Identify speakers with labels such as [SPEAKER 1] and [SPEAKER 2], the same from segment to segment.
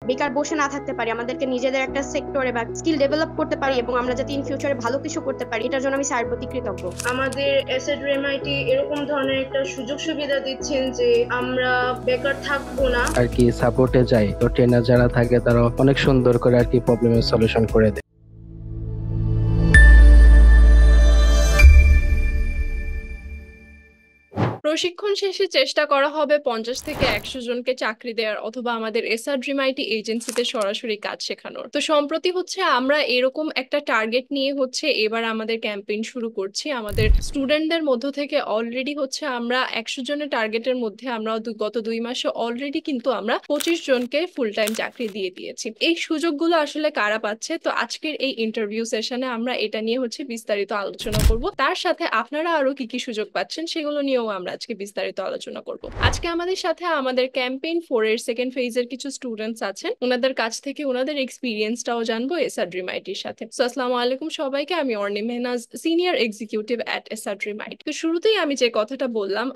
[SPEAKER 1] বেকার বসে না থাকতে পারি, আমাদেরকে নিজেদের একটা সেক্টরে বা স্কিল ডেভেলপ করতে পারি এবং আমরা যাতে ইন ফিউচারে ভালো কিছু করতে পারি, এটার জন্য আমি স্যারের প্রতি কৃতজ্ঞ। আমাদের এসএড এমআইটি এরকম ধরনের একটা সুযোগ সুবিধা দিচ্ছেন যে আমরা বেকার থাকবো না
[SPEAKER 2] আর কি সাপোর্টে যাই, তো ট্রেনার যারা থাকে তারা অনেক সুন্দর করে আর কি প্রবলেমের সলিউশন করে দেয়।
[SPEAKER 3] প্রশিক্ষণ শেষে চেষ্টা করা হবে 50 থেকে 100 জনকে চাকরি দেওয়ার অথবা আমাদের এসআর ড্রিম আইটি এজেন্সিতে সরাসরি কাজ শেখানোর। তো সম্প্রতি আমরা এরকম একটা টার্গেট নিয়ে এবার আমাদের ক্যাম্পেইন শুরু করছি। আমাদের স্টুডেন্টদের মধ্য থেকে অলরেডি আমরা 100 জনের টার্গেটের মধ্যে আমরা গত 2 মাসে অলরেডি কিন্তু আমরা 25 জনকে ফুল টাইম চাকরি দিয়ে দিয়েছি। এই সুযোগগুলো আসলে কারা পাচ্ছে? তো আজকের এই ইন্টারভিউ সেশনে আমরা এটা নিয়ে বিস্তারিত আলোচনা করব। তার সাথে আপনারা আরো কি কি সুযোগ পাচ্ছেন সেগুলো নিয়েও আমরা আজকে বিস্তারিত আলোচনা করব। আজকে আমাদের সাথে আমাদের ক্যাম্পেইন 4 এর সেকেন্ড ফেজের কিছু স্টুডেন্টস আছেন। ওনাদের কাছ থেকে ওনাদের এক্সপিরিয়েন্সটাও জানবো এসআর ড্রিম আইটির সাথে। সো আসসালামু আলাইকুম সবাইকে, আমি Orni Mehnaz, senior executive at SR dream IT. তো শুরুতেই আমি যে কথাটা বললাম,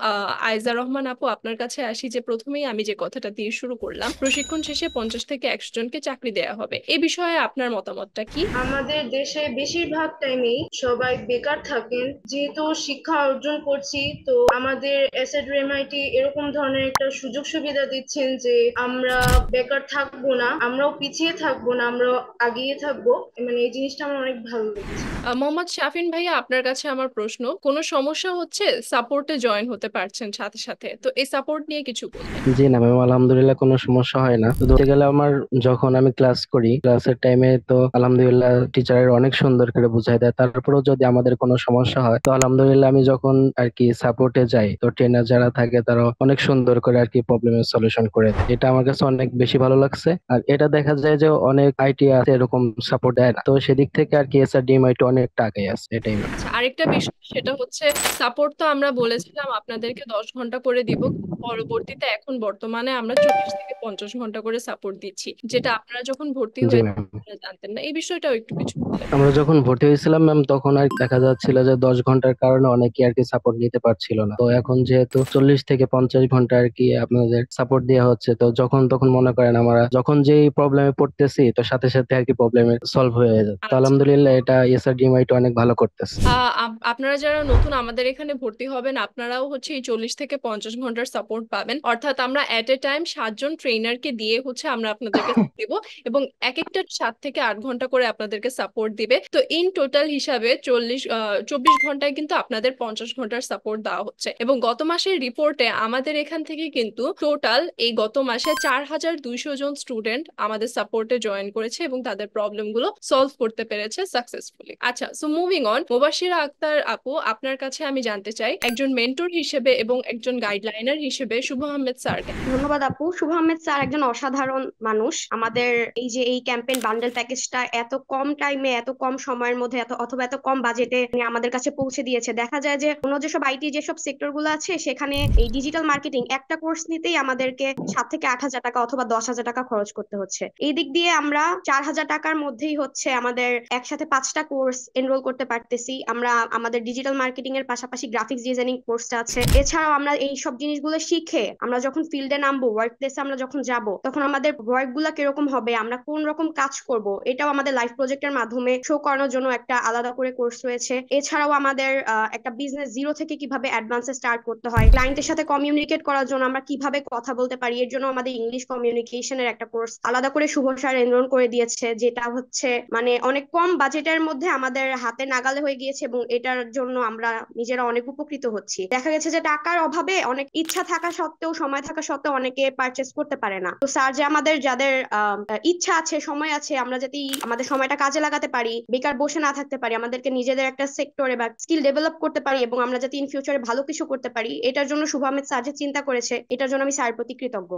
[SPEAKER 3] আইজা রহমান আপু আপনার কাছে আসি, যে প্রথমেই আমি যে কথাটা দিয়ে শুরু করলাম, প্রশিক্ষণ শেষে 50 থেকে 100 জনকে চাকরি দেওয়া হবে, এই বিষয়ে আপনার মতামতটা কি?
[SPEAKER 1] আমাদের দেশে বেশিরভাগ টাইমেই সবাই বেকার থাকেন। যেহেতু শিক্ষা অর্জন করছি, তো আমাদের এসএড এমআইটি এরকম ধরনের একটা সুযোগ সুবিধা দিচ্ছেন যে আমরা বেকার থাকবো না, আমরাও পিছিয়ে থাকবো না, আমরাও আগিয়ে থাকবো। মানে এই জিনিসটা আমার অনেক ভালো লেগেছে।
[SPEAKER 3] মোহাম্মদ শাফিন ভাইয়া, আপনার কাছে আমার প্রশ্ন, কোনো সমস্যা হচ্ছে সাপোর্টে জয়েন হতে পারছেন সাথে সাথে, তো এই সাপোর্ট নিয়ে কিছু বলবেন?
[SPEAKER 2] জি না ম্যাম, আলহামদুলিল্লাহ কোনো সমস্যা হয় না। তো ধরতে গেলে আমার যখন আমি ক্লাস করি, ক্লাসের টাইমে তো আলহামদুলিল্লাহ টিচারের অনেক সুন্দর করে বুঝাই দেয়। তারপরেও যদি আমাদের কোনো সমস্যা হয়, তো আলহামদুলিল্লাহ আমি যখন আর কি সাপোর্টে যাই, তো ট্রেনার যারা থাকে তারা অনেক সুন্দর করে আর কি প্রবলেমের সলিউশন করে দেয়। এটা আমার কাছে অনেক বেশি ভালো লাগছে। আর এটা দেখা যায় যে অনেক আইটি আছে এরকম সাপোর্ট দেয় না, তো সেদিক থেকে আর কি এসআরডিএমআইটি অনেকটা আগে আছে, এটাই ম্যাম।
[SPEAKER 3] আচ্ছা, আরেকটা বিষয় সেটা সাপোর্ট তো আমরা বলেছিলাম আপনাদেরকে 10 ঘন্টা করে দিব, পরবর্তীতে এখন বর্তমানে আমরা 40 থেকে 50 ঘন্টা করে সাপোর্ট দিচ্ছি, যেটা আপনারা যখন ভর্তি
[SPEAKER 2] জি
[SPEAKER 3] হয়ে
[SPEAKER 2] ম্যাম,
[SPEAKER 3] আপনারা জানতেন না। এই বিষয়টাও একটু কিছু বলেন।
[SPEAKER 2] আমরা যখন ভর্তি হয়েছিলাম ম্যাম, তখন আর দেখা যাচ্ছিল যে 10 ঘন্টার কারণে অনেকে আর কি সাপোর্ট নিতে পারছিল না। তো এখন যেহেতু 40 থেকে 50 ঘন্টা আর কি আপনাদের সাপোর্ট দেওয়া হচ্ছে, তো যখন তখন মনে করেন আমরা যখন যেই প্রবলেমে পড়তেছি, তো সাথে সাথে আর কি প্রবলেমের সলভ হয়ে যায়। তো
[SPEAKER 3] আচ্ছা,
[SPEAKER 2] আলহামদুলিল্লাহ এটা এসআরডিএমআইটি অনেক ভালো করতেছে।
[SPEAKER 3] আপনারা যারা নতুন আমাদের এখানে ভর্তি হবেন, আপনারাও এই 40 থেকে 50 ঘন্টার সাপোর্ট পাবেন। অর্থাৎ আমরা এট এ টাইম 7 জন ট্রেনারকে দিয়ে আমরা আপনাদেরকে দিব, এবং এক একটা 7 থেকে 8 ঘন্টা করে আপনাদেরকে সাপোর্ট দিবে। তো ইন টোটাল হিসাবে 24 ঘন্টায় কিন্তু আপনাদের 50 ঘন্টার সাপোর্ট দেওয়া হচ্ছে। এবং গত মাসের রিপোর্টে আমাদের এখান থেকে কিন্তু টোটাল এই গত মাসে 4200 জন স্টুডেন্ট আমাদের সাপোর্টে জয়েন করেছে এবং তাদের প্রবলেম গুলো সলভ করতে পেরেছে সাকসেসফুলি। আচ্ছা, so moving on, Mubashira Akter আপু, আপনার কাছে আমি জানতে চাই, একজন মেন্টর হিসেবে এবং একজন গাইডলাইনার হিসেবে শুভ আহমেদ স্যারকে।
[SPEAKER 1] ধন্যবাদ আপু। শুভ আহমেদ স্যার একজন অসাধারণ মানুষ। আমাদের এই যে এই ক্যাম্পেইন বান্ডেল প্যাকেজটা এত কম টাইমে, এত কম সময়ের মধ্যে, অথবা এত কম বাজেটে আমাদের কাছে পৌঁছে দিয়েছে। দেখা যায় যে অন্য যেসব আইটি যেসব সেক্টর গুলো আছে, সেখানে এই ডিজিটাল মার্কেটিং একটা কোর্স নিতেই আমাদেরকে 7 থেকে 8 হাজার টাকা অথবা 10 হাজার টাকা খরচ করতে হচ্ছে। এই দিক দিয়ে আমরা 4 হাজার টাকার মধ্যেই আমাদের একসাথে 5টা কোর্স এনরোল করতে পারতেছি। আমরা আমাদের ডিজিটাল মার্কেটিং এর পাশাপাশি গ্রাফিক্স ডিজাইনিং কোর্সটা আছে। এছাড়াও আমরা এই সব জিনিসগুলো শিখে আমরা যখন ফিল্ডে নামবো, ওয়ার্ক প্লেসে আমরা যখন যাব, তখন আমাদের ওয়ার্ক গুলা কিরকম হবে, আমরা কোন রকম কাজ করব, এটাও আমাদের লাইফ প্রজেক্টের মাধ্যমে শো করানোর জন্য একটা আলাদা করে কোর্স রয়েছে। এছাড়াও আমাদের একটা বিজনেস জিরো থেকে কিভাবে অ্যাডভান্সে স্টার্ট করতে হয়, ক্লায়েন্টের সাথে কমিউনিকেট করার জন্য আমরা কিভাবে কথা বলতে পারি, এর জন্য আমাদের ইংলিশ কমিউনিকেশনের একটা কোর্স আলাদা করে শুভ স্যার এনরোল করে দিয়েছে, যেটা মানে অনেক কম বাজেটের মধ্যে আমাদের হাতে নাগালে হয়ে গিয়েছে এবং এটার জন্য আমরা নিজেরা অনেক উপকৃত হচ্ছি। দেখা গেছে যে টাকার অভাবে অনেক ইচ্ছা থাকা সত্ত্বেও, সময় থাকা সত্ত্বেও অনেকে পারচেস করতে পারে না। তো স্যার যে আমাদের যাদের ইচ্ছা আছে, সময় আছে, আমরা যাতে আমাদের সময়টা কাজে লাগাতে পারি, বেকার বসে না থাকতে পারি, আমাদেরকে নিজেদের একটা সেক্টরে বা স্কিল ডেভেলপ করতে পারি এবং আমরা যাতে ইন ফিউচারে ভালো কিছু করতে পারি, এটার জন্য শুভ আহমেদ স্যার যে চিন্তা করেছে, এটার জন্য আমি স্যারের প্রতি কৃতজ্ঞ।